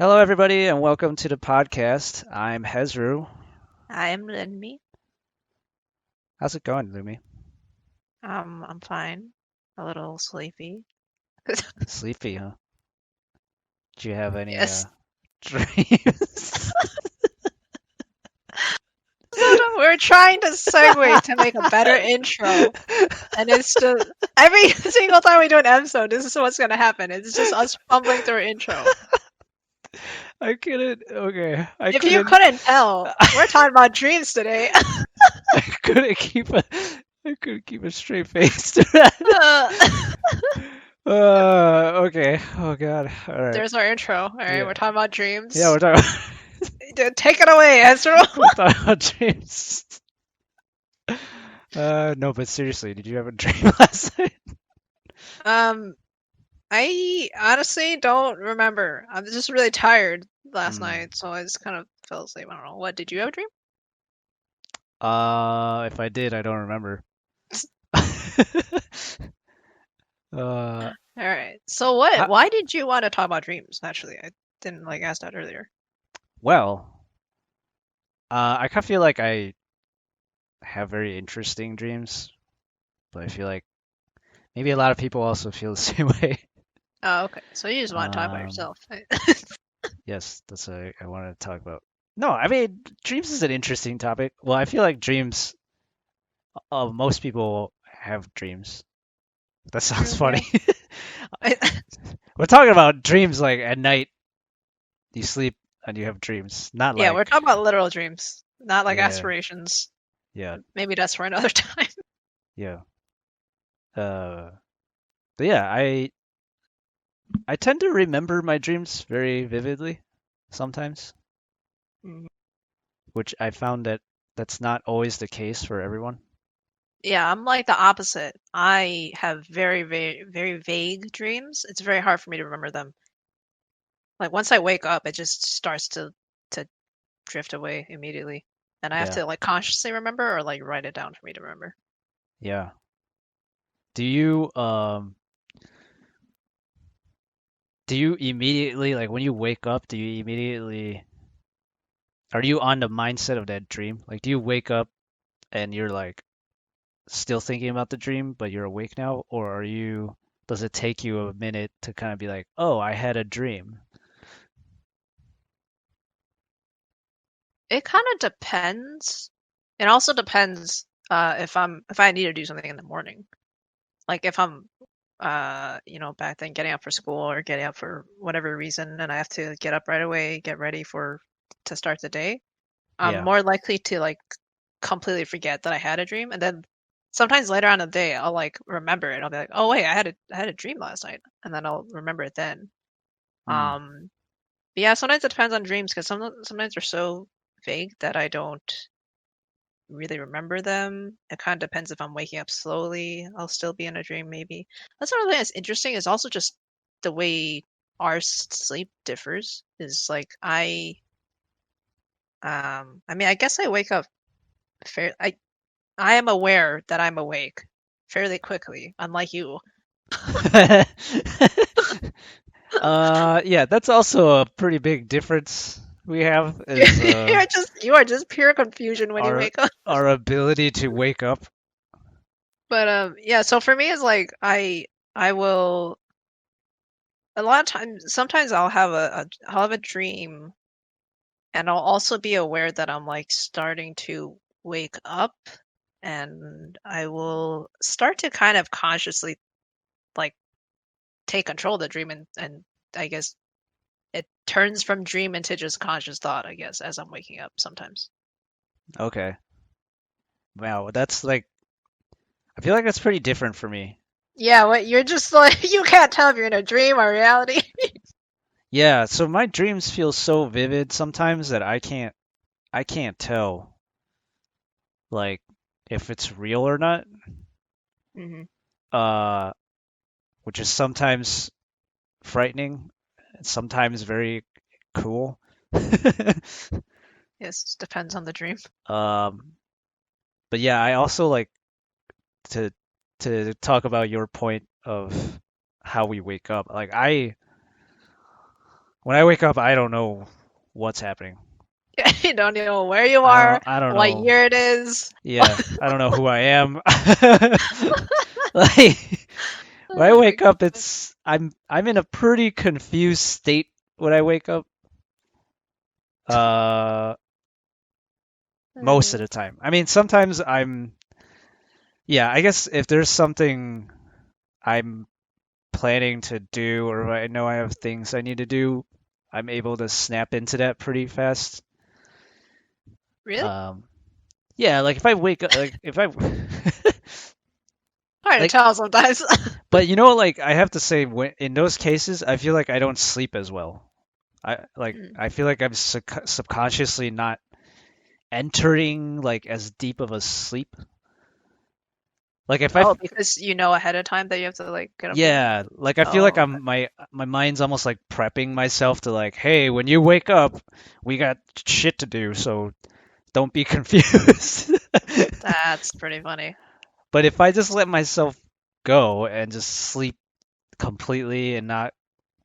Hello, everybody, and welcome to the podcast. I'm Hezru. I'm Lunmie. How's it going, Lumi? I'm fine. A little sleepy. Sleepy, huh? Do you have any Yes. dreams? We're trying to segue to make a better intro, and it's just every single time we do an episode, this is what's gonna happen. It's just us fumbling through our intro. I couldn't. Okay, I If you couldn't. couldn't tell, we're talking about dreams today. I couldn't keep a. I couldn't keep a straight face to that. Uh, Okay. Oh God. All right. There's our intro. All right, Yeah. we're talking about Yeah. dreams. We're talking. Take it away, Ezra. We're talking about dreams. No, but seriously, did you have a dream last night? Um, I honestly don't remember. I was just really tired last Hmm. night, so I just kind of fell asleep. I don't know. What did you have a dream? If I did, I don't remember. Uh, All right. So what? how, Why did you want to talk about dreams? Actually, I didn't like ask that earlier. well, I kind of feel like I have very interesting dreams, but I feel like maybe a lot of people also feel the same way. Oh, okay. So you just want to talk about Um, yourself. yes, that's what I wanted to talk about. No, I mean, dreams is an interesting topic. Well, I feel like dreams, most people have dreams. That sounds True. funny. Yeah. I- We're talking about dreams like at night, you sleep and you have dreams, not yeah, we're like, talking about literal dreams, not like yeah, aspirations. yeah, Maybe that's for another time. yeah. Uh, but yeah, I tend to remember my dreams very vividly sometimes, Mhm. which I found that that's not always the case for everyone. Yeah, I'm like the opposite. I have very, very, very vague dreams. It's very hard for me to remember them. Like once I wake up, it just starts to drift away immediately, and I have Yeah, to like consciously remember or like write it down for me to remember. yeah. Do you do you immediately like when you wake up, do you immediately are you on the mindset of that dream? Like do you wake up and you're like still thinking about the dream, but you're awake now, or are you does it take you a minute to kind of be like, "Oh, I had a dream." It kind of depends. It also depends if I need to do something in the morning. Like if I'm back then getting up for school or getting up for whatever reason and I have to get up right away, get ready for to start the day, I'm Yeah. more likely to like completely forget that I had a dream and then sometimes later on in the day I'll like remember it. I'll be like, "Oh wait, I had a dream last night." And then I'll remember it then. Hmm. Um but yeah, sometimes it depends on dreams because sometimes they're so vague that I don't really remember them. It kind of depends if I'm waking up slowly. I'll still be in a dream, maybe. That's another thing that's interesting is also just the way our sleep differs. Is like I mean, I guess I wake up fair. I am aware that I'm awake fairly quickly, unlike you. Yeah, that's also a pretty big difference we have is You are just pure confusion when you our wake up. our ability to wake up. But yeah. So for me, it's like I will a lot of times. Sometimes I'll have a dream and I'll also be aware that I'm like starting to wake up and I will start to kind of consciously like take control of the dream and I guess it turns from dream into just conscious thought, I guess, as I'm waking up sometimes. Okay. Wow, that's like I feel like that's pretty different for me. Yeah, what you're just like you can't tell if you're in a dream or reality. Yeah, so my dreams feel so vivid sometimes that I can't tell like if it's real or not. hmm Uh, which is sometimes frightening, and sometimes very cool. Yes, depends on the dream. Um, but yeah, I also like to talk about your point of how we wake up. Like When I wake up, I don't know what's happening. You don't know where you are, I don't what know. year it is. Yeah, I don't know who I am. Like when I Oh my wake up, God. I'm in a pretty confused state when I wake up. Uh, most of Mm, the time. I mean, sometimes yeah, I guess if there's something I'm planning to do or I know I have things I need to do, I'm able to snap into that pretty fast. really? Um, yeah, like if I wake up, like if I, Hard to like, tell sometimes. but you know, like I have to say, in those cases, I feel like I don't sleep as well. Mm. I feel like I'm subconsciously not entering like as deep of a sleep. Like if I Oh, because you know ahead of time that you have to like get up and. Yeah, like I feel like Oh, okay. my mind's almost like prepping myself to like, hey, when you wake up, we got shit to do, so don't be confused. That's pretty funny. But if I just let myself go and just sleep completely and not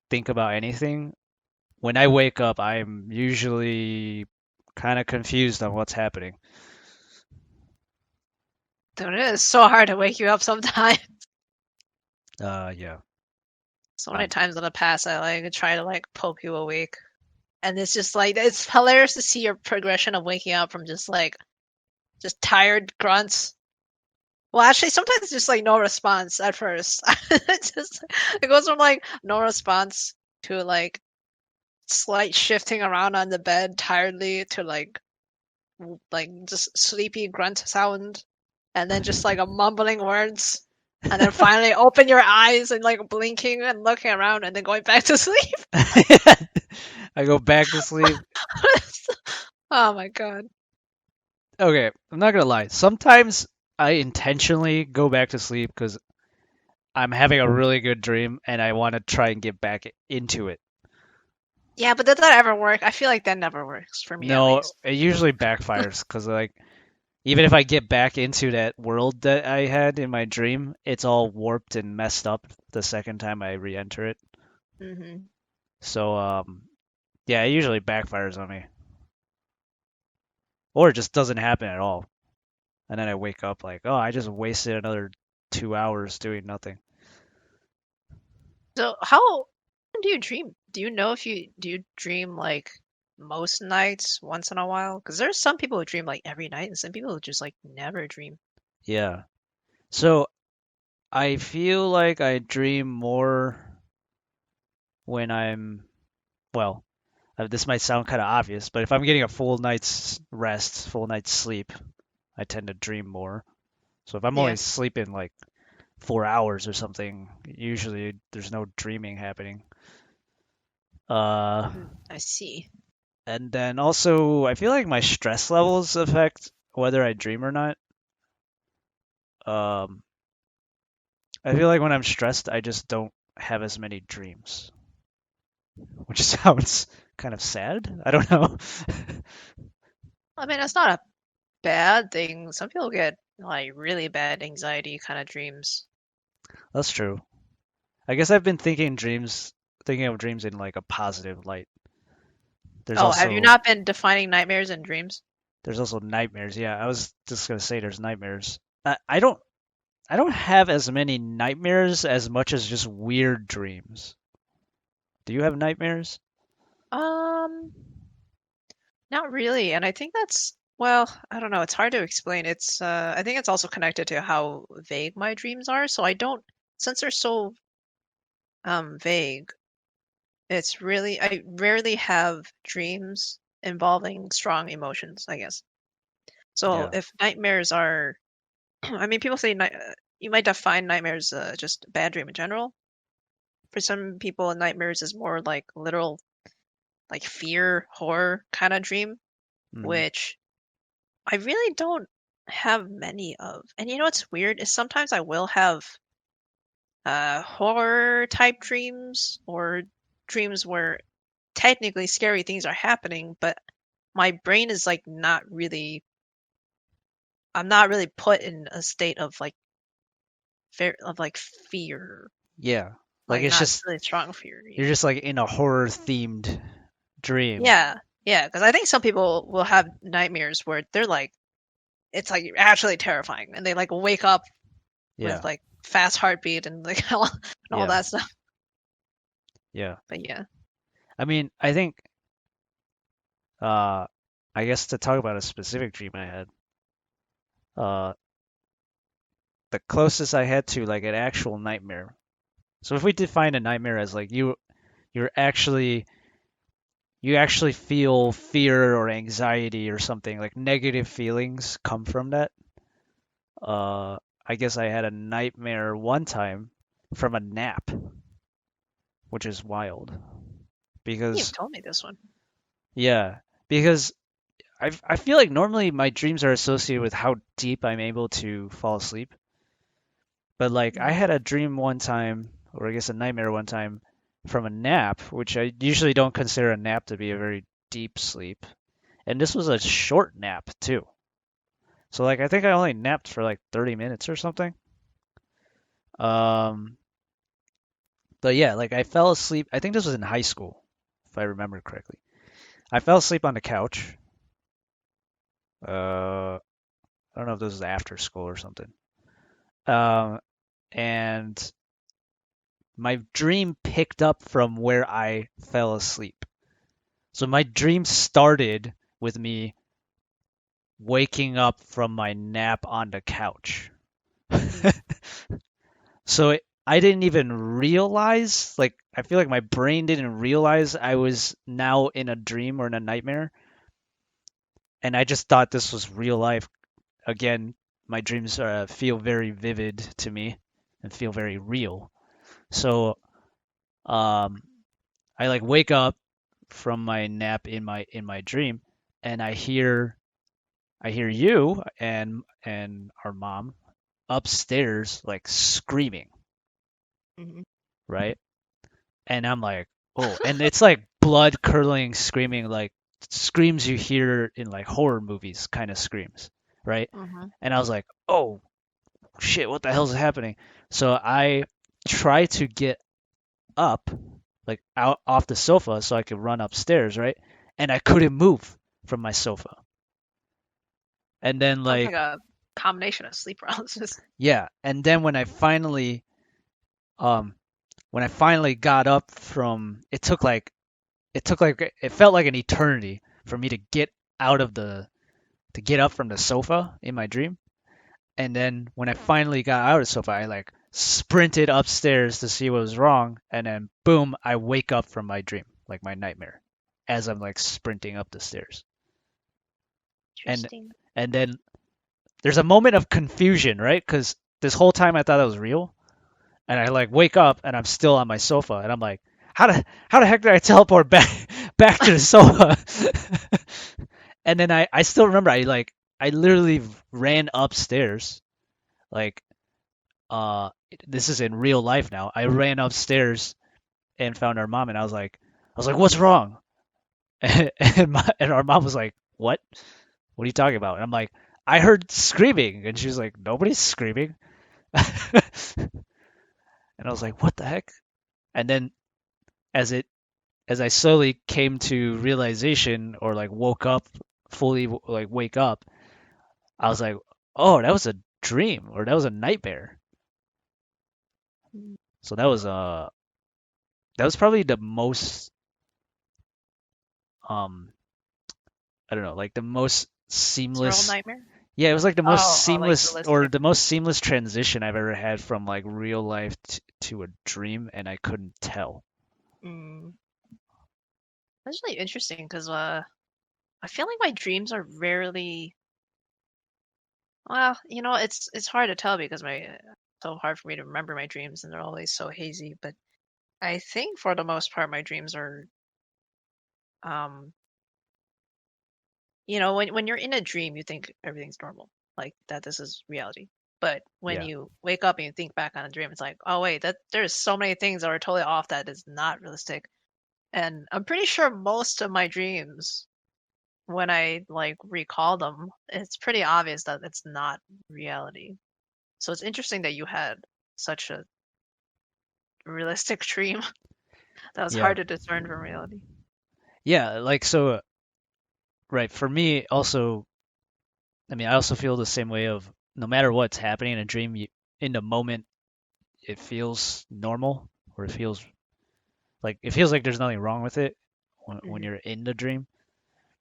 think about anything, when I wake up, I'm usually kind of confused on what's happening. Dude, it is so hard to wake you up sometimes. Yeah. So many Um, times in the past, I like try to like poke you awake, and it's just like it's hilarious to see your progression of waking up from just tired grunts. Well, actually, sometimes it's just like no response at first. It goes from like no response to like slight shifting around on the bed tiredly to like just sleepy grunt sound, and then just like a mumbling words, and then finally open your eyes and like blinking and looking around, and then going back to sleep. I go back to sleep. Oh my god. Okay, I'm not gonna lie. Sometimes I intentionally go back to sleep because I'm having a really good dream and I want to try and get back into it. Yeah, but did that ever work? I feel like that never works for me at No, least. it usually backfires because like even if I get back into that world that I had in my dream, it's all warped and messed up the second time I re-enter it. Hmm. So yeah, it usually backfires on me, or it just doesn't happen at all. And then I wake up like, oh, I just wasted another 2 hours doing nothing. So how often do you dream? Do you know if you do you dream like most nights, once in a while? Because there's some people who dream like every night, and some people who just like never dream. Yeah. So I feel like I dream more when well, this might sound kind of obvious, but if I'm getting a full night's rest, full night's sleep, I tend to dream more. So if I'm Yeah, only sleeping like 4 hours or something, usually there's no dreaming happening. Uh, I see. and then also I feel like my stress levels affect whether I dream or not. Um, I feel like when I'm stressed, I just don't have as many dreams, which sounds kind of sad. I don't know. I mean, it's not a bad thing. Some people get like really bad anxiety kind of dreams. That's true. I guess I've been thinking of dreams in like a positive light. There's Oh, have you also not been defining nightmares and dreams? there's also nightmares. Yeah, I was just gonna say there's nightmares. I don't have as many nightmares as much as just weird dreams. Do you have nightmares? Um, Not really. And I think that's, well, I don't know. It's hard to explain. I think it's also connected to how vague my dreams are. So I don't, since they're so vague, I rarely have dreams involving strong emotions, I guess. So Yeah. if nightmares are, I mean, people say you might define nightmares just bad dream in general. For some people, nightmares is more like literal, like fear, horror kind of dream, Hmm. which I really don't have many of. And you know what's weird is sometimes I will have horror type dreams or dreams where technically scary things are happening, but my brain is like not really I'm not really put in a state of like fear. Yeah. Like like it's not just really strong for you're you. just like in a horror themed dream. Yeah, yeah, because I think some people will have nightmares where they're like, it's like actually terrifying, and they like wake up with Yeah. like fast heartbeat and like all Yeah. that stuff. Yeah. But yeah, I mean, I think uh I guess to talk about a specific dream I had, uh the closest I had to like an actual nightmare. So if we define a nightmare as like you're actually you actually feel fear or anxiety or something, like negative feelings come from that. Uh I guess I had a nightmare one time from a nap, which is wild you've because told me this one. yeah, because I feel like normally my dreams are associated with how deep I'm able to fall asleep. But like I Mm. had a dream one time, or I guess a nightmare one time from a nap, which I usually don't consider a nap to be a very deep sleep. And this was a short nap too. So like I think I only napped for like 30 minutes or something. Um but yeah, like I fell asleep. I think this was in high school, if I remember correctly. I fell asleep on the couch. I don't know if this was after school or something. Um and my dream picked up from where I fell asleep. So my dream started with me waking up from my nap on the couch. Mm. So I didn't even realize, like, I feel like my brain didn't realize I was now in a dream or in a nightmare. And I just thought this was real life. Again, my dreams feel very vivid to me and feel very real. So um, I like wake up from my nap in my dream, and I hear you and our mom upstairs like screaming, Hmm. right? And I'm like, oh, and it's like blood curdling screaming, like screams you hear in like horror movies, kind of screams, right? Hmm. And I was like, oh shit, what the hell's happening? So I try to get up, like out off the sofa, so I could run upstairs, right? And I couldn't move from my sofa. And then Sounds like like a combination of sleep paralysis. yeah, and then um when I finally got up from it felt like an eternity for me to get out of the to get up from the sofa in my dream. And then when I finally got out of the sofa, I like sprinted upstairs to see what was wrong, and then boom, I wake up from my dream, like my nightmare, as I'm like sprinting up the stairs. And Interesting. and then there's a moment of confusion, right? Because this whole time I thought it was real, and I like wake up and I'm still on my sofa, and I'm like, how the heck did I teleport back back to the sofa? And then I still remember I literally ran upstairs, like uh this is in real life now. I ran upstairs and found our mom, and I was like, what's wrong? And our mom was like, what? What are you talking about? And I'm like, I heard screaming, and she was like, nobody's screaming. And I was like, what the heck? And then as it as I slowly came to realization or like woke up fully like wake up, I was like, oh, that was a dream or that was a nightmare. Mm. So that was probably the most um I don't know, like the most Literal seamless. nightmare. Yeah, it was like the most Oh, like seamless or realistic. the most seamless transition I've ever had from like real life to a dream, and I couldn't tell. Mm. That's really interesting because I feel like my dreams are rarely. Well, it's hard to tell because my so hard for me to remember my dreams and they're always so hazy. But I think for the most part, my dreams are um when you're in a dream, you think everything's normal, like that this is reality. But when Yeah, you wake up and you think back on a dream, it's like, oh wait, that there's so many things that are totally off that is not realistic. And I'm pretty sure most of my dreams, when I like recall them, it's pretty obvious that it's not reality. So it's interesting that you had such a realistic dream that was Yeah. hard to discern from reality. Yeah, like so right, for me also, I mean, I also feel the same way of no matter what's happening in a dream, in the moment it feels normal or it feels like there's nothing wrong with it when Hmm. you're in the dream.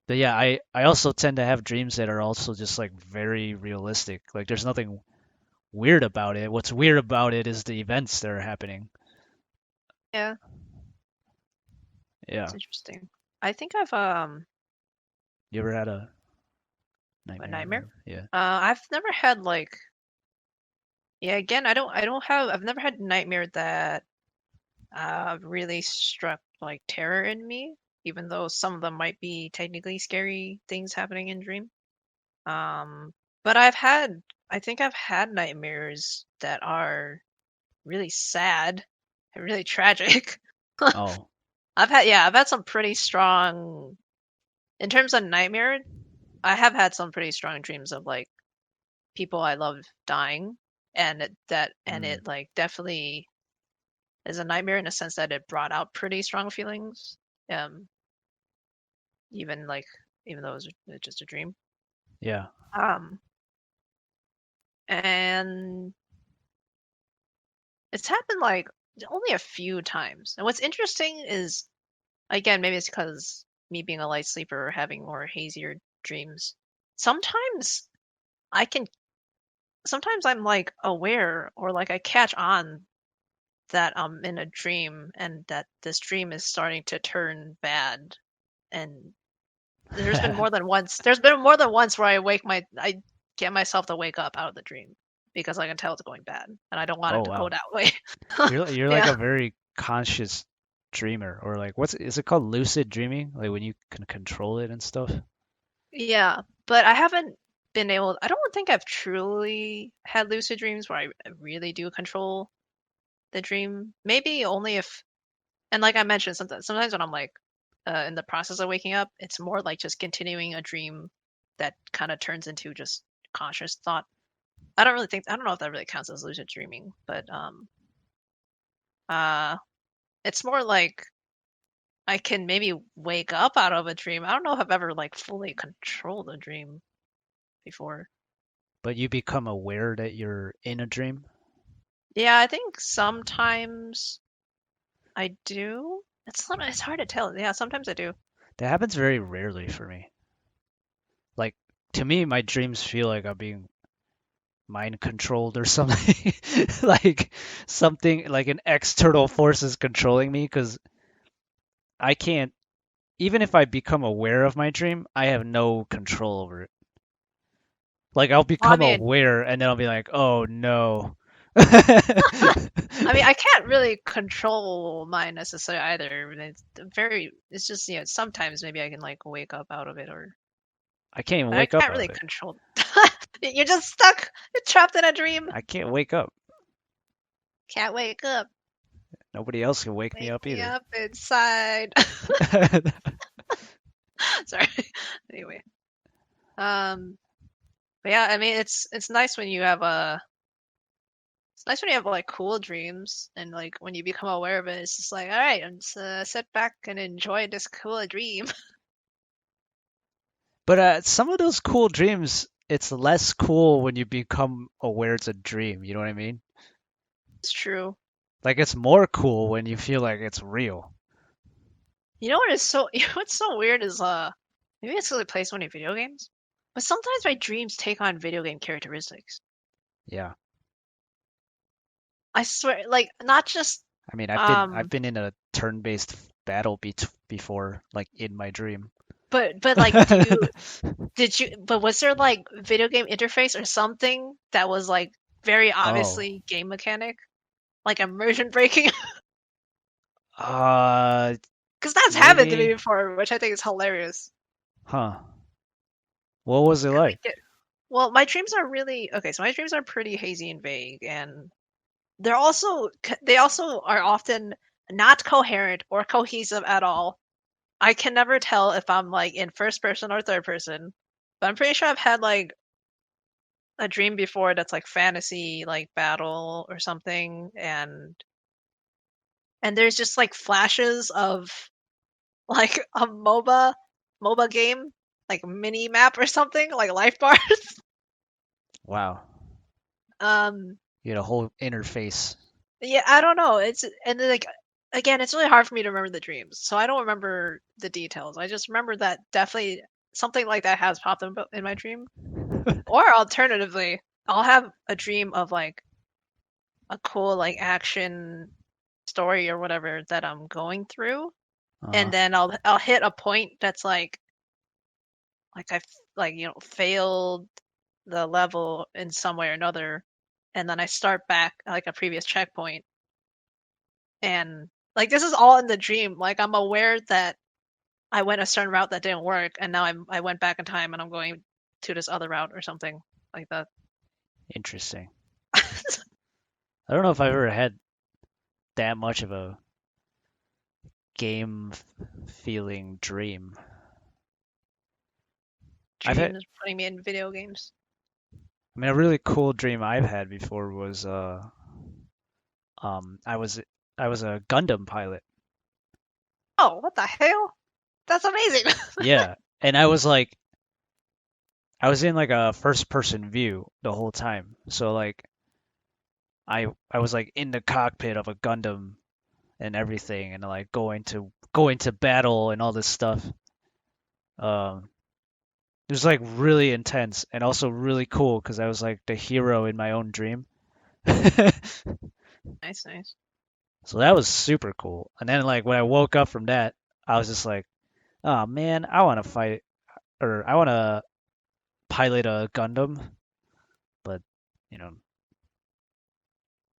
But yeah, I also tend to have dreams that are also just like very realistic. Like there's nothing weird about it. What's weird about it is the events that are happening. Yeah, it's Yeah. interesting. I think I've You ever had a a nightmare or nightmare. whatever? Yeah. I've never had like yeah. Again, I don't have. I've never had a nightmare that really struck like terror in me. Even though some of them might be technically scary things happening in dream. Um, but I think I've had nightmares that are really sad and really tragic. Oh. I've had some pretty strong, in terms of nightmare, I have had some pretty strong dreams of like people I love dying, and Mm. it like definitely is a nightmare in a sense that it brought out pretty strong feelings. Um, even like even though it was just a dream. Yeah. Um, and it's happened like only a few times. And what's interesting is, again, maybe it's because me being a light sleeper or having more hazier dreams. Sometimes I can, sometimes I'm like aware or like I catch on that I'm in a dream and that this dream is starting to turn bad. And there's been more than once where I get myself to wake up out of the dream because I can tell it's going bad and I don't want Oh it to go wow. that way. You're like Yeah. a very conscious dreamer, or like what's is it called, lucid dreaming? Like when you can control it and stuff? Yeah, but I haven't been able. I don't think I've truly had lucid dreams where I really do control the dream. Maybe only if, and like I mentioned, sometimes when I'm like in the process of waking up, it's more like just continuing a dream that kind of turns into just conscious thought. I don't know if that really counts as lucid dreaming, but uh, it's more like I can maybe wake up out of a dream. I don't know if I've ever like fully controlled a dream before. But you become aware that you're in a dream? Yeah, I think sometimes I do. It's hard to tell. Yeah, sometimes I do. That happens very rarely for me. Like to me, my dreams feel like I'm being mind controlled or something. Like something like an external force is controlling me because I can't, even if I become aware of my dream, I have no control over it. Like I'll Well, become aware and then I'll be like, oh no. I mean, I can't really control mine necessarily either. It's just, sometimes maybe I can like wake up out of it I can't even but I wake up can't out really of it. control. You're just stuck. You're trapped in a dream. I can't wake up. Can't wake up. Nobody else can wake me Wake up me either. up inside. Sorry. Anyway, but yeah, I mean, it's nice when you have it's nice when you have like cool dreams and like when you become aware of it, it's just like, all right, I'm just sit back and enjoy this cool dream. But some of those cool dreams, it's less cool when you become aware it's a dream. You know what I mean? It's true. Like it's more cool when you feel like it's real. You know what is so you know what's so weird is maybe it's because I play so many video games, but sometimes my dreams take on video game characteristics. Yeah. I swear, like not just I mean, I've um, been in a turn-based battle before, like in my dream. but like, but was there like video game interface or something that was like very Oh. obviously game mechanic, like immersion breaking? Uh, Because that's happened to me maybe. before, which I think is hilarious. Huh. What was it 'Cause like? well, my dreams are really okay. So my dreams are pretty hazy and vague, and they also are often not coherent or cohesive at all. I can never tell if I'm like in first person or third person, but I'm pretty sure I've had like a dream before that's like fantasy, like battle or something, and and there's just like flashes of like a MOBA game, like mini map or something, like life bars. Wow. um You had a whole interface. yeah, I don't know. It's and then, like again, it's really hard for me to remember the dreams. So I don't remember the details. I just remember that definitely something like that has popped up in my dream. Or alternatively, I'll have a dream of like a cool like action story or whatever that I'm going through, and Uh-huh. then I'll hit a point that's like I like failed the level in some way or another, and then I start back at, like a previous checkpoint, and like this is all in the dream. Like I'm aware that I went a certain route that didn't work, and now I went back in time and I'm going to this other route or something like that. Interesting. I don't know if I've ever had that much of a game feeling dream. I've had, Dreams putting me in video games. I mean, a really cool dream I've had before was I was a Gundam pilot. Oh, what the hell? That's amazing. Yeah, and I was in like a first person view the whole time. So like I was like in the cockpit of a Gundam and everything and like going to battle and all this stuff. Um it was like really intense and also really cool because I was like the hero in my own dream. Nice, nice. So that was super cool. And then like when I woke up from that, I was just like, "Oh man, I want to fight or I want to pilot a Gundam." But, you know,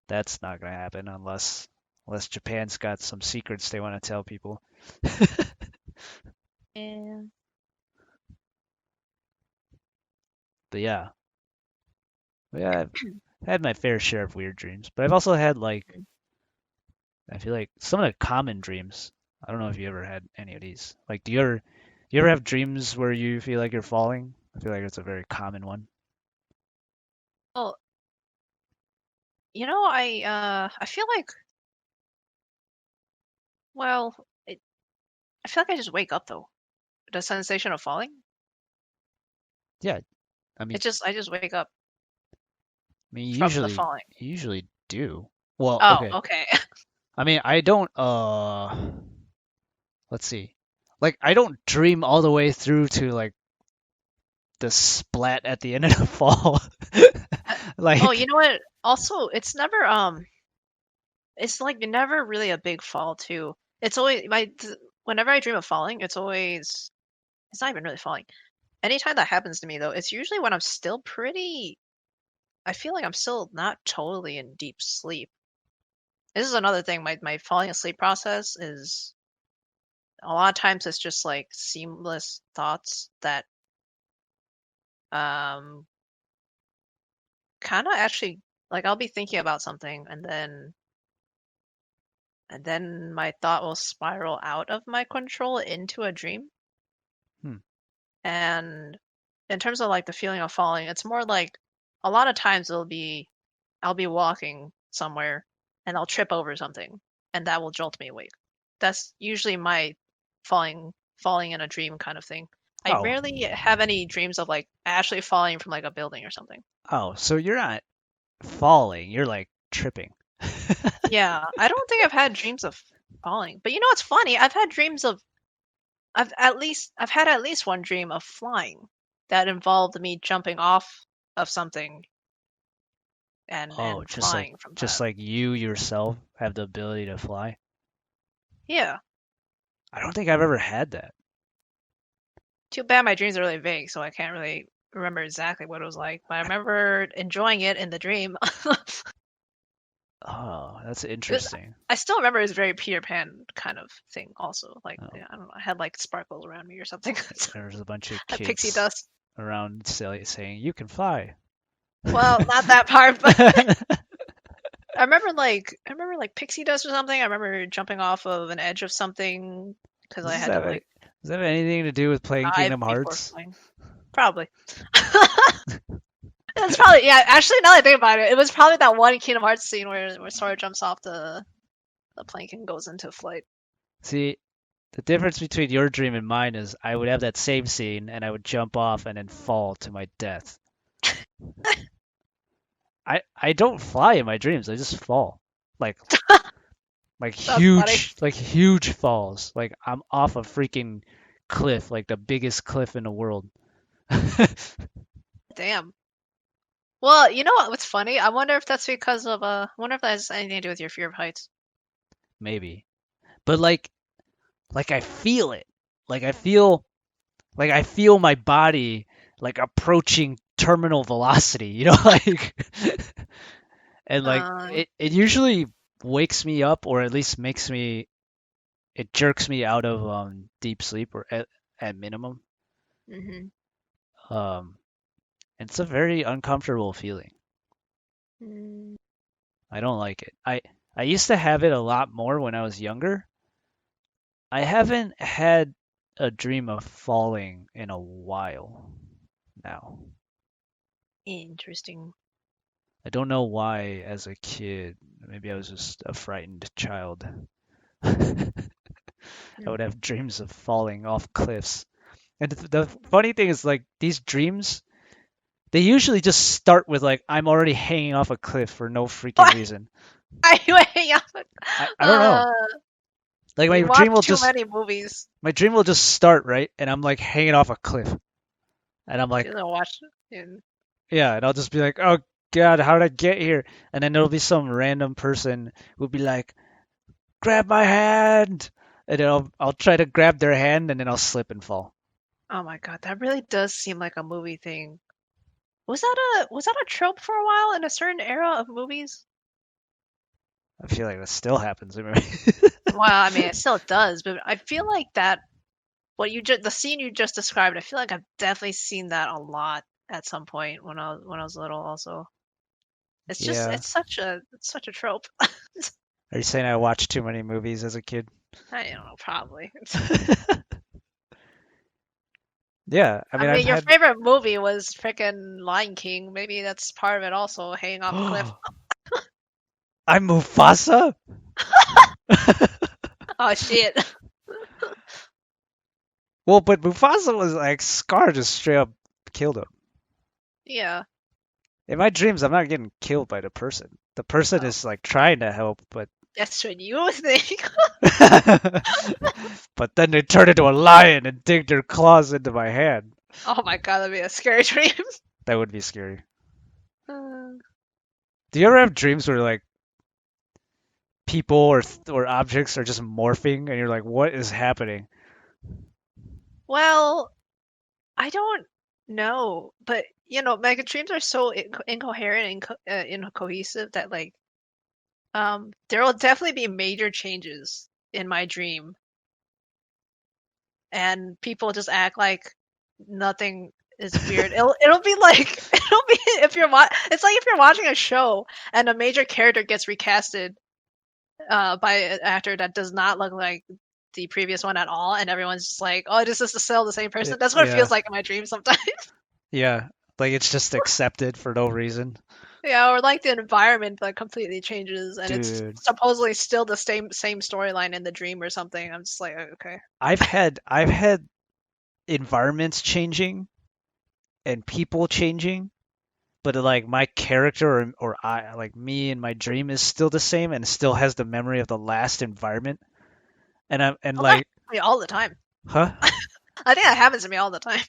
that's not going to happen unless Japan's got some secrets they want to tell people. And But yeah. Yeah, I've had my fair share of weird dreams, but I've also had like I feel like some of the common dreams. I don't know if you ever had any of these. Like, do you ever have dreams where you feel like you're falling? I feel like it's a very common one. well, I feel like well, I feel like I just wake up though. The sensation of falling. Yeah, I mean, I just wake up you from the usually falling. you usually do. Well, Oh, okay. okay. I mean, I don't let's see. Like I don't dream all the way through to like the splat at the end of the fall. Oh, Like, you know what? Also, it's like never really a big fall too. It's always whenever I dream of falling, it's not even really falling. Anytime that happens to me though, it's usually when I'm still pretty I feel like I'm still not totally in deep sleep. This is another thing. My falling asleep process is a lot of times it's just like seamless thoughts that um kind of actually like I'll be thinking about something and then my thought will spiral out of my control into a dream. hmm. And in terms of like the feeling of falling, it's more like a lot of times I'll be walking somewhere and I'll trip over something and that will jolt me awake. That's usually my falling in a dream kind of thing. I Oh, rarely have any dreams of like actually falling from like a building or something. oh, so you're not falling, you're like tripping. Yeah, I don't think I've had dreams of falling. But you know what's funny? I've had at least one dream of flying that involved me jumping off of something Oh, and flying from just that. like you yourself have the ability to fly. Yeah. I don't think I've ever had that. Too bad my dreams are really vague, so I can't really remember exactly what it was like. But I remember enjoying it in the dream. Oh, that's It was, interesting. I still remember it was very Peter Pan kind of thing. Also, like Oh, I don't know, I had like sparkles around me or something. there's a bunch of Had pixie kids dust. around saying you can fly. Well, not that part, but I remember like pixie dust or something. I remember jumping off of an edge of something because Does I this had to have like does that have anything to do with playing dive Kingdom before Hearts? flying. Probably. It's probably yeah. Actually, now that I think about it, it was probably that one Kingdom Hearts scene where Sora jumps off the the plankton goes into flight. See, the difference between your dream and mine is I would have that same scene and I would jump off and then fall to my death. I don't fly in my dreams. I just fall. Like That's funny. huge falls. Like I'm off a freaking cliff, like the biggest cliff in the world. Damn. Well, you know what's funny? I wonder if that's because of I wonder if that has anything to do with your fear of heights. Maybe. But like I feel it. Like I feel my body like approaching terminal velocity, like and like Uh, it usually wakes me up or at least makes me it jerks me out of deep sleep or at minimum. mhm. Um it's a very uncomfortable feeling. Mm, I don't like it. I used to have it a lot more when I was younger. I haven't had a dream of falling in a while now. interesting. I don't know why as a kid. Maybe I was just a frightened child. I Mm. would have dreams of falling off cliffs. And the funny thing is like these dreams, they usually just start with like I'm already hanging off a cliff for no freaking What? reason. Are you hanging out? I don't know. Uh, Like you watch too many movies. my dream will just start, right? And I'm like hanging off a cliff. And I'm You like, know, watch. And, yeah, and I'll just be like, "Oh God, how did I get here?" And then there'll be some random person who'll be like, "Grab my hand." And then I'll try to grab their hand and then I'll slip and fall. oh my god, that really does seem like a movie thing. Was that a trope for a while in a certain era of movies? I feel like that still happens. Well, I mean, it still does, but I feel like that the scene you just described, I feel like I've definitely seen that a lot at some point when I was little also. It's just Yeah. it's such a trope. Are you saying I watched too many movies as a kid? I don't know, probably. Yeah, I I mean, I've mean, your had. favorite movie was frickin' Lion King. Maybe that's part of it also, hanging off a cliff. I'm Mufasa? Oh shit. Well, but Mufasa was like Scar just straight up killed him. Yeah. In my dreams, I'm not getting killed by the person. The person Oh, is like trying to help, but that's what you think. but then they turn into a lion and dig their claws into my hand. Oh my god, that'd be a scary dream. That would be scary. Uh, Do you ever have dreams where like people or objects are just morphing and you're like, what is happening? well, I don't know, but mega dreams are so incoherent and incohesive that there will definitely be major changes in my dream, and people just act like nothing is weird. It'll be like it'll be if you're it's like if you're watching a show and a major character gets recasted by an actor that does not look like the previous one at all, and everyone's just like, "Oh, this is still the same person." That's what it Yeah, feels like in my dreams sometimes. yeah. Like it's just accepted for no reason. Yeah, or like the environment like completely changes, and it's Dude, supposedly still the same storyline in the dream or something. I'm just like, okay. I've had environments changing and people changing, but like my character or I like me in my dream is still the same and still has the memory of the last environment. And Oh, that like, happens to me all the time. huh? I think that happens to me all the time.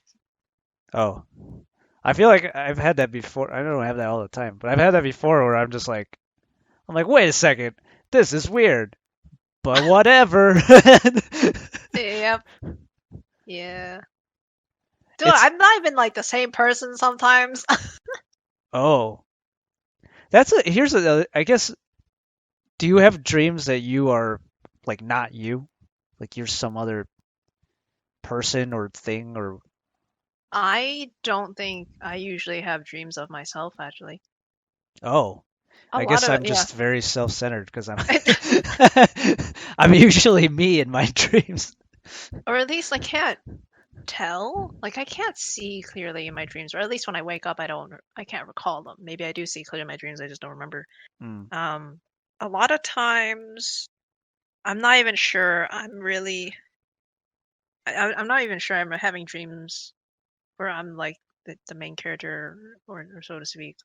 Oh, I feel like I've had that before. I don't have that all the time, but I've had that before where I'm like, wait a second, this is weird, but whatever. Yep. Yeah. Dude, It's I'm not even like the same person sometimes. oh, here's I guess. Do you have dreams that you are like not you, like you're some other person or thing or I don't think I usually have dreams of myself, actually. oh, A I lot guess of it, I'm yeah. just very self-centered because I'm I'm usually me in my dreams. Or at least I can't tell. Like I can't see clearly in my dreams, or at least when I wake up, I can't recall them. Maybe I do see clearly in my dreams, I just don't remember. Hmm. Um, a lot of times. I'm not even sure I'm really I'm not even sure I'm having dreams where I'm like the main character or so to speak.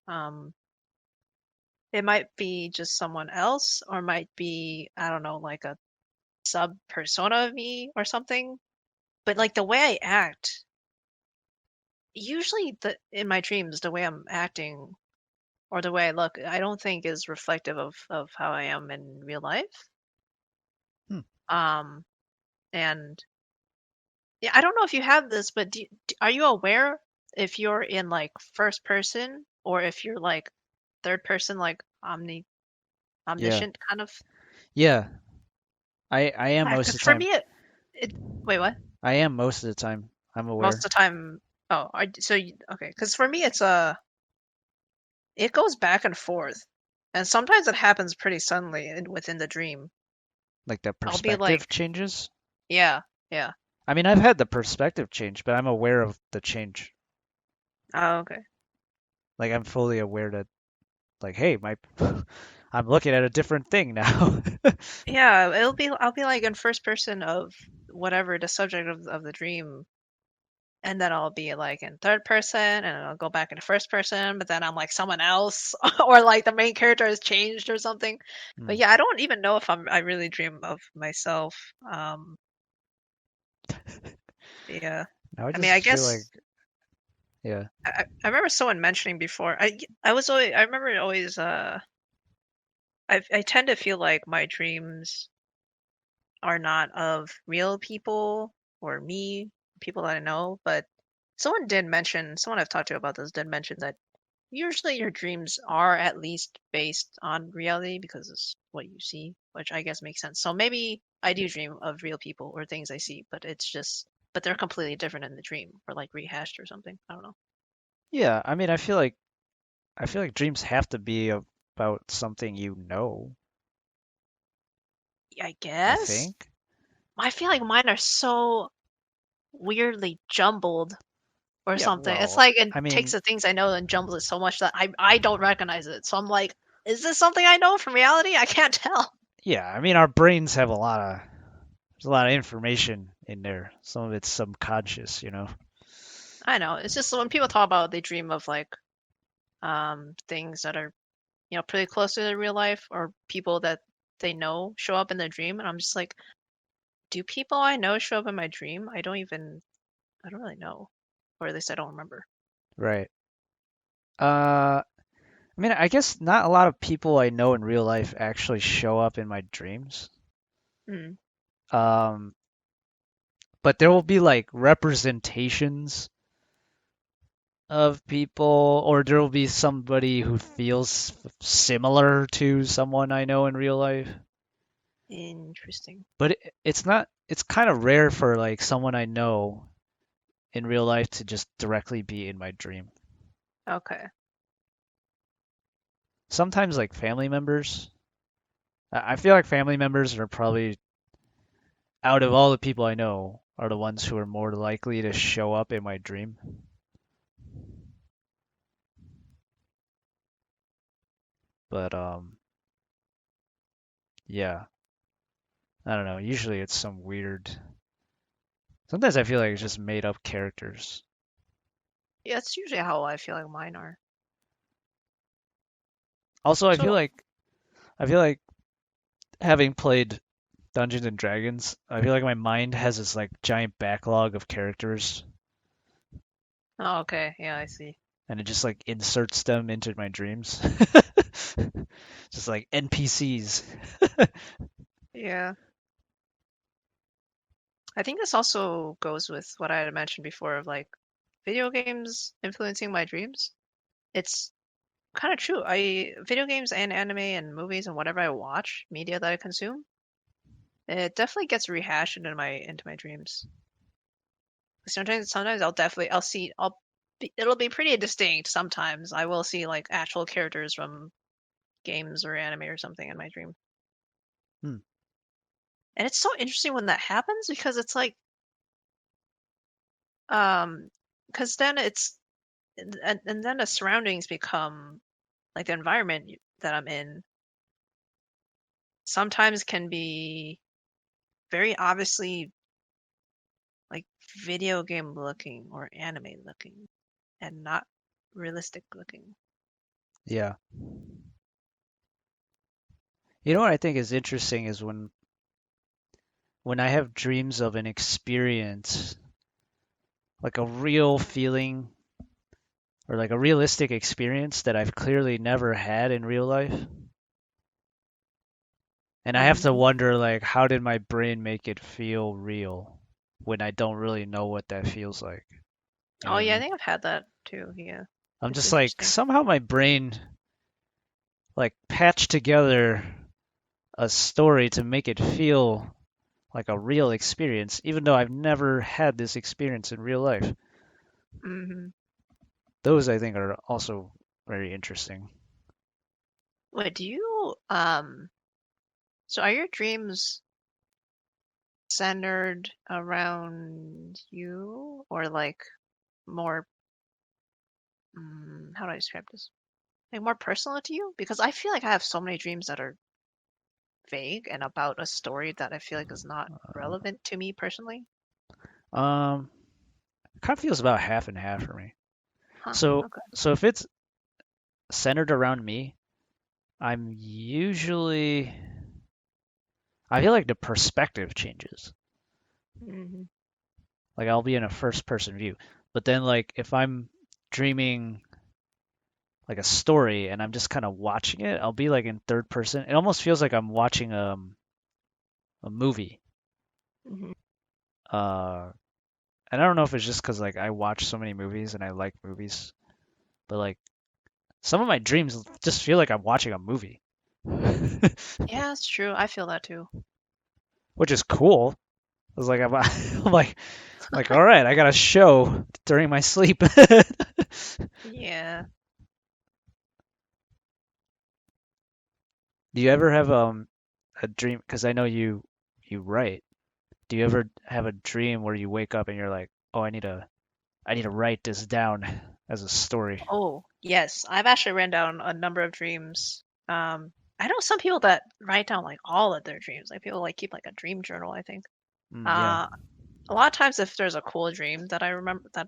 It might be just someone else or might be I don't know like a sub persona of me or something. But like the way I act, usually the in my dreams, the way I'm acting or the way I look, I don't think is reflective of how I am in real life. Hmm. Um, and yeah, I don't know if you have this, but are you aware if you're in like first person or if you're like third person, like Yeah. omniscient kind of? Yeah. I am Yeah, most because of the for time. me, it wait, what? I am most of the time. I'm Most aware. of the time, oh, okay. Because for me, it goes back and forth, and sometimes it happens pretty suddenly within the dream. Like the I'll be perspective like, changes. yeah, yeah, I mean, I've had the perspective change, but I'm aware of the change. oh, okay. Like I'm fully aware that like, hey, my I'm looking at a different thing now. Yeah, I'll be like in first person of whatever the subject of the dream, and then I'll be like in third person, and I'll go back into first person, but then I'm like someone else, or like the main character has changed or something. But Hmm. yeah, I don't even know if I really dream of myself. Yeah, Now I I mean, just I feel like, guess yeah, I remember someone mentioning before. I remember always I tend to feel like my dreams are not of real people or me, people that I know, but someone I've talked to about this did mention that usually your dreams are at least based on reality because it's what you see, which I guess makes sense. So maybe I do dream of real people or things I see, but they're completely different in the dream or like rehashed or something. I don't know. yeah. I mean, I feel like dreams have to be about something you know. I I guess. think. I feel like mine are so weirdly jumbled or Yeah. something. It's Well, like it I takes mean, the things I know and jumbles it so much that I don't recognize it. So I'm like, is this something I know from reality? I can't tell. yeah. I mean, our brains have there's a lot of information in there. Some of it's subconscious, you know. I know. It's just when people talk about they dream of like things that are, pretty close to their real life or people that they know show up in their dream and I'm just like, do people I know show up in my dream? I don't really know. Or at least I don't remember. Right. I mean, I guess not a lot of people I know in real life actually show up in my dreams. Hmm. Um, but there will be like representations of people, or there will be somebody who feels similar to someone I know in real life. Interesting. But it's not, it's kind of rare for like someone I know in real life to just directly be in my dream. Okay. Sometimes like family members. I feel like family members are probably out of all the people I know are the ones who are more likely to show up in my dream. But yeah, I don't know. Usually it's some weird. Sometimes I feel like it's just made up characters. Yeah, it's usually how I feel like mine are. Also, So, I feel like having played Dungeons and Dragons, I feel like my mind has this like giant backlog of characters, oh, okay. Yeah, I see. and it just like inserts them into my dreams. Just like NPCs. Yeah. I think this also goes with what I had mentioned before of like video games influencing my dreams. It's kind of true. I video games and anime and movies and whatever I watch, media that I consume, it definitely gets rehashed into my dreams. Sometimes I'll see it'll be pretty distinct. Sometimes I will see like actual characters from games or anime or something in my dream. Hmm. And it's so interesting when that happens because it's like um because then it's and then the surroundings become like the environment that I'm in sometimes can be very obviously like video game looking or anime looking and not realistic looking. Yeah. You know what I think is interesting is when I have dreams of an experience, like a real feeling or like a realistic experience that I've clearly never had in real life. And I have to Hmm. wonder like how did my brain make it feel real when I don't really know what that feels like. You know Oh what I yeah, I mean? think I've had that too. Yeah, I'm it's just like interesting. somehow my brain like patched together a story to make it feel like a real experience, even though I've never had this experience in real life. Hmm. Those I think are also very interesting. Wait, do you so are your dreams centered around you or like more how do I describe this? Like more personal to you? Because I feel like I have so many dreams that are vague and about a story that I feel like is not relevant to me personally. Um, kind of feels about half and half for me. Huh, So, okay. so if it's centered around me, I'm usually I feel like the perspective changes. Hmm. Like I'll be in a first person view. But then like if I'm dreaming like a story and I'm just kind of watching it, I'll be like in third person. It almost feels like I'm watching a movie. Hmm. Uh and I don't know if it's just 'cause like I watch so many movies and I like movies, but like some of my dreams just feel like I'm watching a movie. Yeah, that's true. I feel that too. Which is cool. I was like I'm like all right, I got a show during my sleep. Yeah. Do you ever have a dream? Because I know you write. Do you ever have a dream where you wake up and you're like, oh, I need to write this down as a story? Oh, yes. I've actually written down a number of dreams. I know some people that write down like all of their dreams. Like people like keep like a dream journal, I think. Yeah. Uh, a lot of times if there's a cool dream that I remember that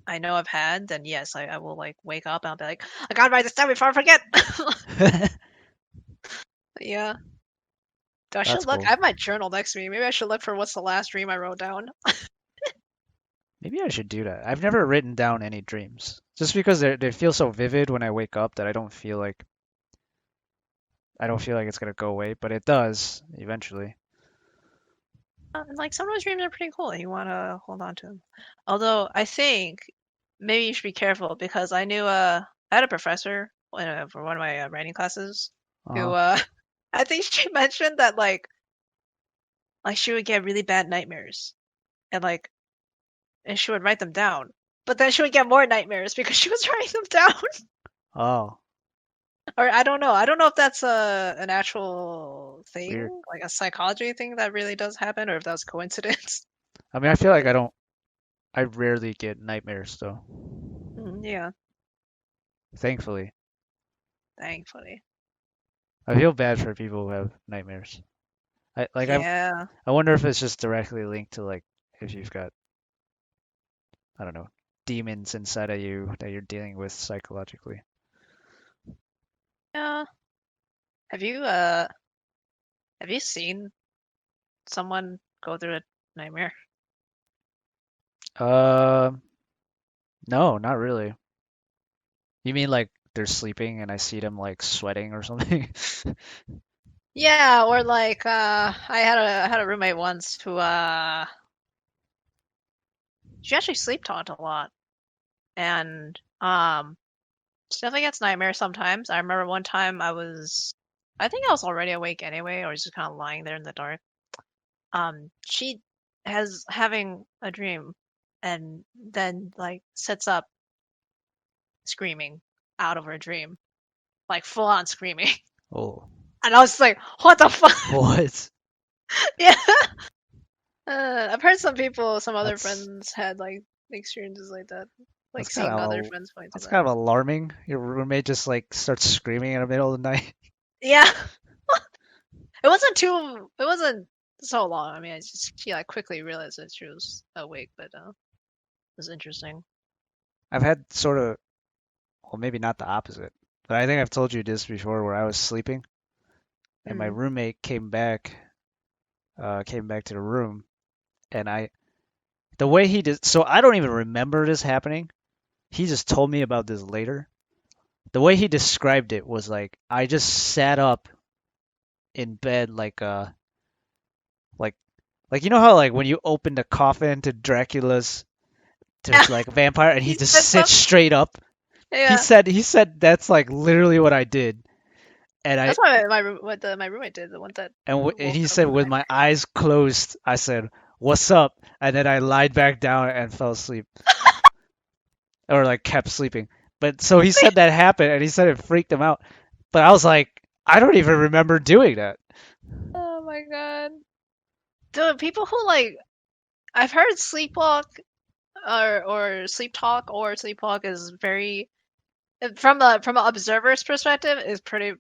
I know I've had, then yes, I will like wake up and I'll be like, I gotta write this down before I forget. Yeah. I That's should look. cool. I have my journal next to me. Maybe I should look for what's the last dream I wrote down. Maybe I should do that. I've never written down any dreams, just because they feel so vivid when I wake up that I don't feel like it's gonna go away, but it does eventually. And like some of those dreams are pretty cool and you want to hold on to them. Although I think maybe you should be careful because I knew I had a professor for one of my writing classes who Uh-huh. I think she mentioned that like she would get really bad nightmares and like and she would write them down. But then she would get more nightmares because she was writing them down. Oh, Or I don't know. I don't know if that's an actual weird. thing, like a psychology thing that really does happen, or if that was coincidence. I mean, I feel like I rarely get nightmares though. Yeah, Thankfully. thankfully. I feel bad for people who have nightmares. Yeah. I wonder if it's just directly linked to like if you've got I don't know demons inside of you that you're dealing with psychologically. Yeah. Have you have you seen someone go through a nightmare? Uh, no, not really. You mean like they're sleeping and I see them like sweating or something? Yeah, or like I had a roommate once who she actually sleep talked a lot and she definitely gets nightmares sometimes. I remember one time I think I was already awake anyway, or I was just kind of lying there in the dark. She has having a dream and then like sits up screaming out of her dream, like full on screaming. Oh, And I was like, what the fuck? what? Yeah. I've heard some other That's friends had like experiences like that, that's like kind seeing other of friends going through that's that. kind of alarming. Your roommate just like starts screaming in the middle of the night. Yeah, it wasn't so long. I mean, she like quickly realized that she was awake, but it was interesting. I've had sort of, well, maybe not the opposite, but I think I've told you this before where I was sleeping and my Mm. roommate came back to the room and the way he did, so I don't even remember this happening. He just told me about this later. The way he described it was like I just sat up in bed like like you know how like when you open the coffin to Dracula's to like a vampire and he He just said sits something. straight up. Yeah, He said that's like literally what I did. And I that's what my roommate did. The one that and woke he up said from with my eyes closed, I said, "What's up?" And then I lied back down and fell asleep or like kept sleeping. But so he said that happened and he said it freaked him out. But I was like, I don't even remember doing that. Oh my god. Dude, people who like I've heard sleepwalk or sleep talk or sleepwalk is very from an observer's perspective is pretty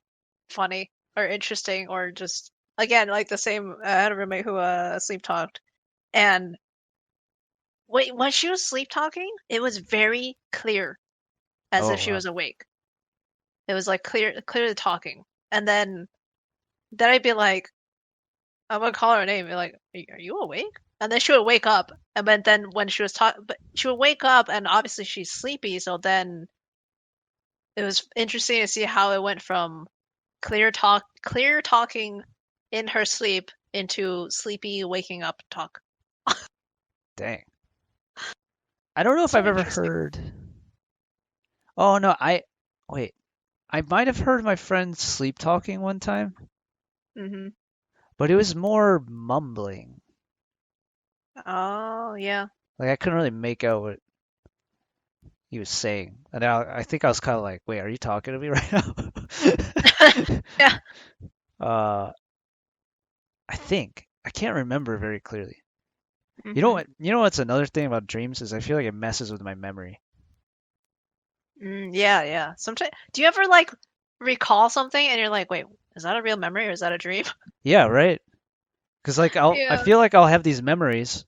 funny or interesting or just again like the same I had a roommate who sleep talked and wait when she was sleep talking it was very clear as Oh if she wow. was awake. It was like clearly talking. And then I'd be like I'm gonna call her name. Be like, are you awake? And then she would wake up. And then when she was talking, but she would wake up, and obviously she's sleepy. So then it was interesting to see how it went from clear talking in her sleep into sleepy waking up talk. Dang. I don't know if So I've ever interesting. heard. Oh no, I wait. I might have heard my friend sleep talking one time, Hmm. but it was more mumbling. Oh yeah, Like I couldn't really make out what he was saying. And I think I was kind of like, "Wait, are you talking to me right now?" yeah. uh, I think I can't remember very clearly. You know Hmm. what? You know what's another thing about dreams is I feel like it messes with my memory. Yeah, yeah. Sometimes, do you ever like recall something and you're like, wait, is that a real memory or is that a dream? Yeah, right. Because like I Yeah. feel like I'll have these memories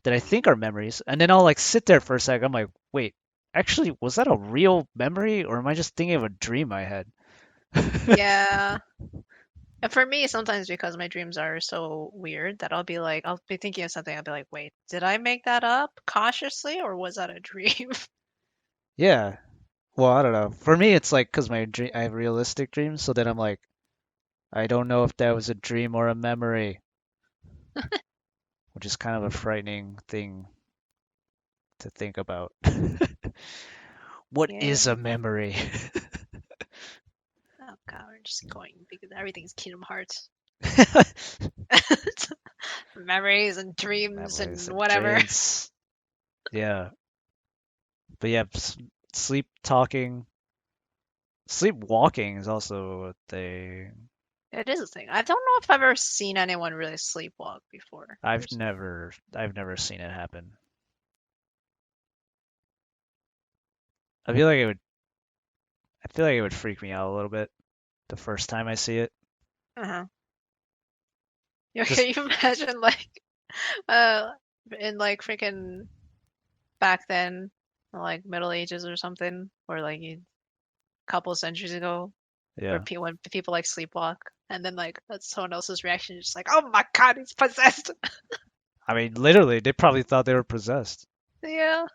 that I think are memories, and then I'll like sit there for a sec. I'm like, wait, actually, was that a real memory, or am I just thinking of a dream I had? Yeah. And for me, sometimes because my dreams are so weird that I'll be thinking of something. I'll be like, wait, did I make that up consciously or was that a dream? Yeah. Well, I don't know. For me, it's like because I have realistic dreams, so then I'm like, I don't know if that was a dream or a memory, which is kind of a frightening thing to think about. What Yeah. is a memory? Oh God, we're just going because everything's Kingdom Hearts. Memories and dreams Memories and and whatever. dreams. Yeah. But yeah, sleep talking, sleepwalking is also a thing. It is a thing. I don't know if I've ever seen anyone really sleepwalk before. I've never seen it happen. I feel like it would, I feel like it would freak me out a little bit the first time I see it. Uh-huh. Yeah, Just, can you imagine like uh in like freaking back then, like Middle Ages or something, or like a couple centuries ago, where yeah. when people like sleepwalk, and then like that's someone else's reaction is just like, "Oh my God, he's possessed." I mean, literally, they probably thought they were possessed. Yeah.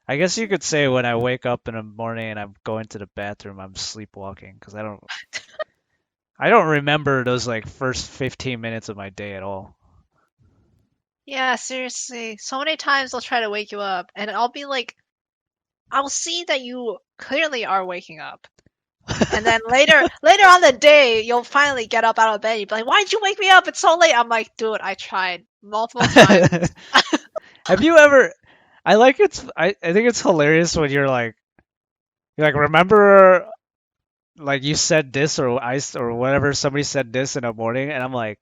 I guess you could say when I wake up in the morning and I'm going to the bathroom, I'm sleepwalking because I don't remember those like first 15 minutes of my day at all. Yeah, seriously. So many times they'll try to wake you up, and I'll be like, I'll see that you clearly are waking up. And then later on the day, you'll finally get up out of bed. You'll be like, "Why'd you wake me up? It's so late." I'm like, "Dude, I tried multiple times." Have you ever? I think it's hilarious when you're like remember like you said this or whatever somebody said this in the morning and I'm like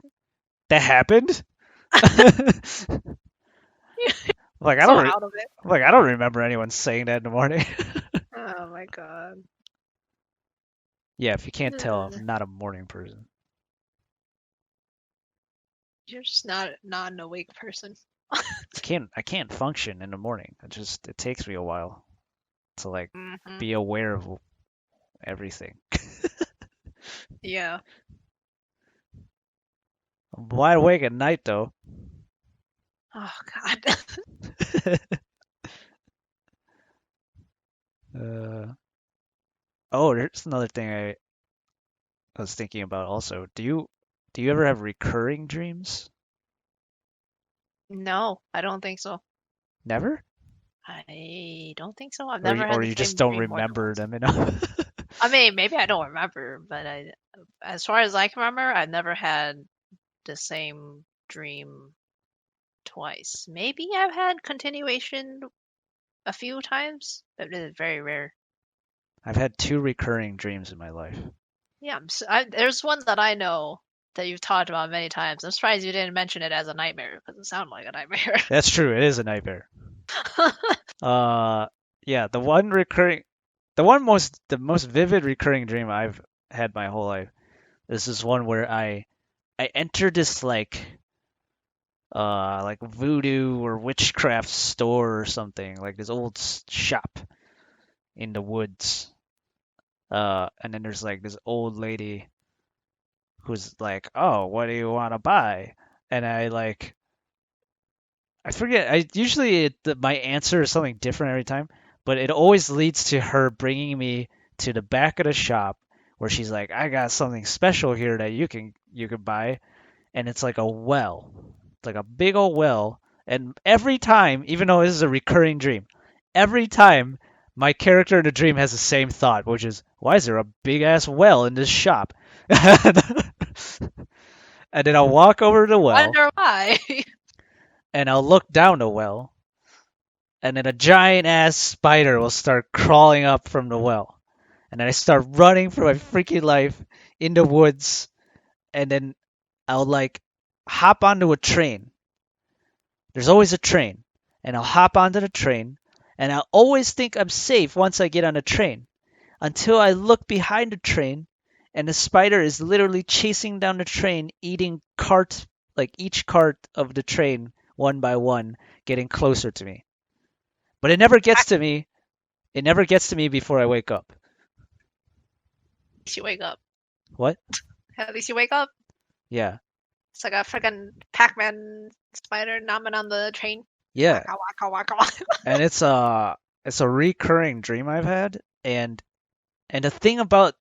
that happened. Like So out of it. I don't remember anyone saying that in the morning. Oh my God. Yeah, if you can't tell, Ugh. I'm not a morning person. You're just not an awake person. I can't function in the morning. It takes me a while to like Hmm. be aware of everything. Yeah. I'm wide awake at night though. Oh God. uh, oh, there's another thing I was thinking about also. Do you ever have recurring dreams? No, I don't think so. Never? I don't think so. I've Or you, never had or the you just same don't dream more than remember once. them enough? I mean, maybe I don't remember, but as far as I can remember, I've never had the same dream twice. Maybe I've had continuation a few times, but it is very rare. I've had two recurring dreams in my life. Yeah, there's one that I know that you've talked about many times. I'm surprised you didn't mention it as a nightmare because it sounded like a nightmare. That's true, it is a nightmare. Uh, yeah, the most vivid recurring dream I've had my whole life is this one where I entered this like voodoo or witchcraft store or something, like this old shop in the woods. And then there's like this old lady who's like, "Oh, what do you want to buy?" And I forget. I usually my answer is something different every time, but it always leads to her bringing me to the back of the shop where she's like, "I got something special here that you can buy," and it's like a well. It's like a big old well, and every time, even though this is a recurring dream, every time my character in the dream has the same thought, which is, "Why is there a big ass well in this shop?" And then I'll walk over to the well Wonder why. and I'll look down the well, and then a giant ass spider will start crawling up from the well. And then I start running for my freaking life in the woods, and then I'll like hop onto a train. There's always a train, and I'll hop onto the train, and I'll always think I'm safe once I get on the train until I look behind the train, and the spider is literally chasing down the train, eating each cart of the train one by one, getting closer to me. But it never At gets to me. It never gets to me before I wake up. least you wake up. What? At least you wake up. Yeah. It's like a freaking Pac-Man spider nomming on the train. Yeah. Waka waka waka waka. And it's a recurring dream I've had, and the thing about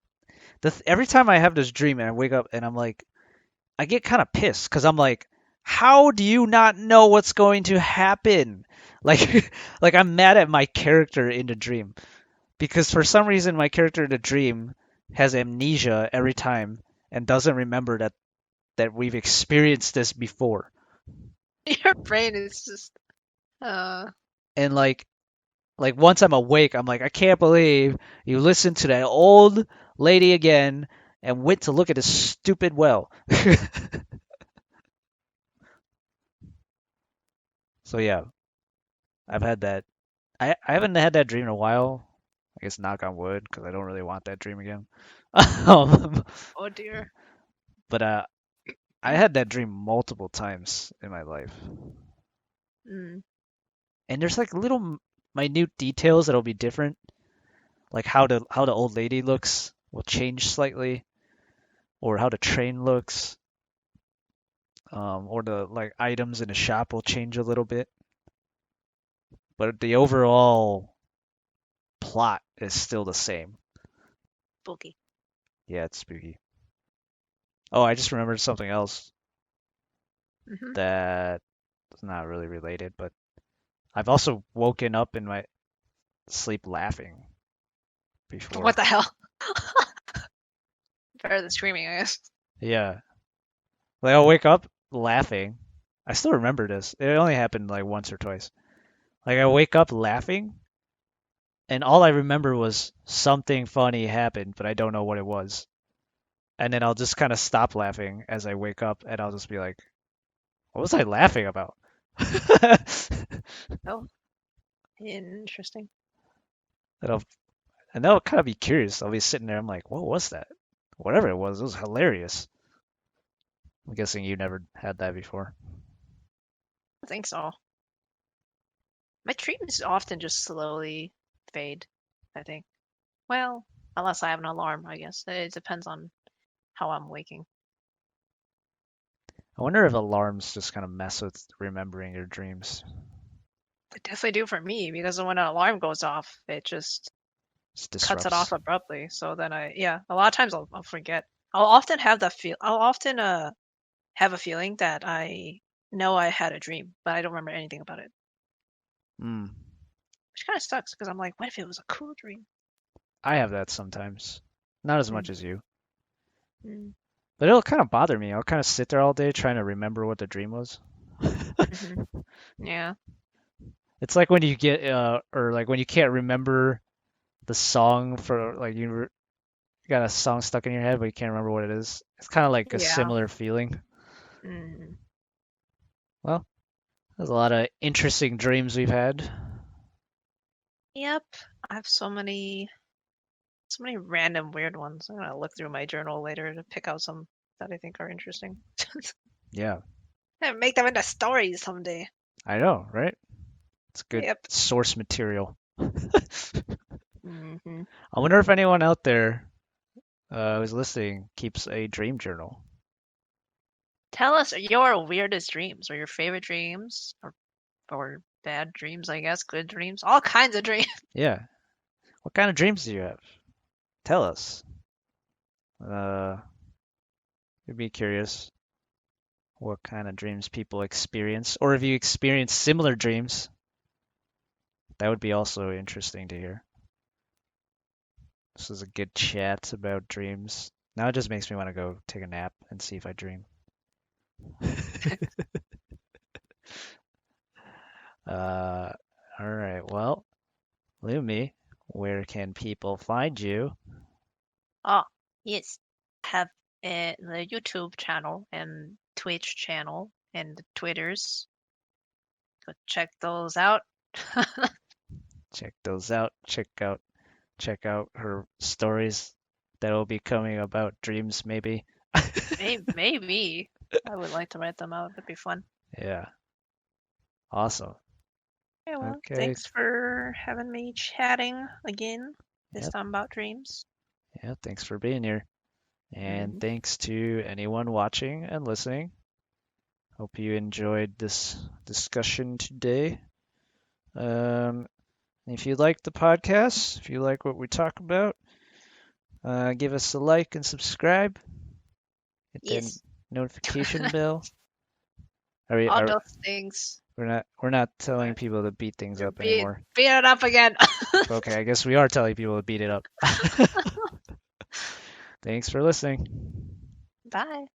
every time I have this dream and I wake up and I'm like, I get kind of pissed because I'm like, how do you not know what's going to happen? Like, like I'm mad at my character in the dream because for some reason my character in the dream has amnesia every time and doesn't remember that we've experienced this before. Your brain is just And like once I'm awake, I'm like, I can't believe you listened to that old lady again and went to look at this stupid well. So yeah, I've had that. I haven't had that dream in a while. I guess knock on wood, because I don't really want that dream again. Um, oh dear. but I had that dream multiple times in my life, Mm. and there's like little minute details that'll be different, like how the old lady looks will change slightly, or how the train looks, or the like items in the shop will change a little bit, but the overall plot is still the same. Spooky. Yeah, it's spooky. Oh, I just remembered something else Hmm. that is not really related, but I've also woken up in my sleep laughing What before. the hell? Better than screaming, I guess. Yeah, like I'll wake up laughing. I still remember this. It only happened like once or twice. Like I wake up laughing, and all I remember was something funny happened, but I don't know what it was. And then I'll just kind of stop laughing as I wake up, and I'll just be like, "What was I laughing about?" Oh, interesting. and I'll and they'll kind of be curious. I'll be sitting there. I'm like, "What was that?" Whatever it was hilarious. I'm guessing you never had that before. I think so. My dreams often just slowly fade, I think. Well, unless I have an alarm, I guess. It depends on how I'm waking. I wonder if alarms just kind of mess with remembering your dreams. They definitely do for me because when an alarm goes off, it just Just cuts it off disrupts. abruptly. So then yeah, a lot of times I'll forget. I'll often have that feel. I'll often have a feeling that I know I had a dream, but I don't remember anything about it, Hmm. which kind of sucks because I'm like, what if it was a cool dream? I have that sometimes. Not as much as Mm-hmm. you. Mm-hmm. But it'll kind of bother me. I'll kind of sit there all day trying to remember what the dream was. Mm-hmm. Yeah. It's like when you get, or like when you can't remember the song for, like, you got a song stuck in your head, but you can't remember what it is. It's kind of like a Yeah. similar feeling. Mm. Well, there's a lot of interesting dreams we've had. Yep. I have so many random weird ones. I'm gonna look through my journal later to pick out some that I think are interesting. Yeah, And make them into stories someday. I know, right? It's good Yep. source material. Hmm. I wonder if anyone out there who's listening keeps a dream journal. Tell us your weirdest dreams or your favorite dreams or bad dreams, I guess, good dreams, all kinds of dreams. Yeah. What kind of dreams do you have? Tell us. Uh, I'd be curious what kind of dreams people experience, or if you experience similar dreams, that would be also interesting to hear. This is a good chat about dreams. Now it just makes me want to go take a nap and see if I dream. Uh, all right. Well, Lumi, where can people find you? Oh, yes. Have the YouTube channel and Twitch channel and the Twitters. Go check those out. Check those out. Check out her stories that will be coming about dreams, maybe. Maybe. I would like to write them out. That'd be fun. Yeah. Awesome. Yeah, well, Okay. thanks for having me chatting again, this Yep. time about dreams. Yeah. Thanks for being here. And Hmm. thanks to anyone watching and listening. Hope you enjoyed this discussion today. Um, if you like the podcast, if you like what we talk about, give us a like and subscribe. Hit that Yes, notification bell. Are we, all are, those things. we're not telling But people to beat things you're up anymore. beat it up again. Okay, I guess we are telling people to beat it up. Thanks for listening. Bye.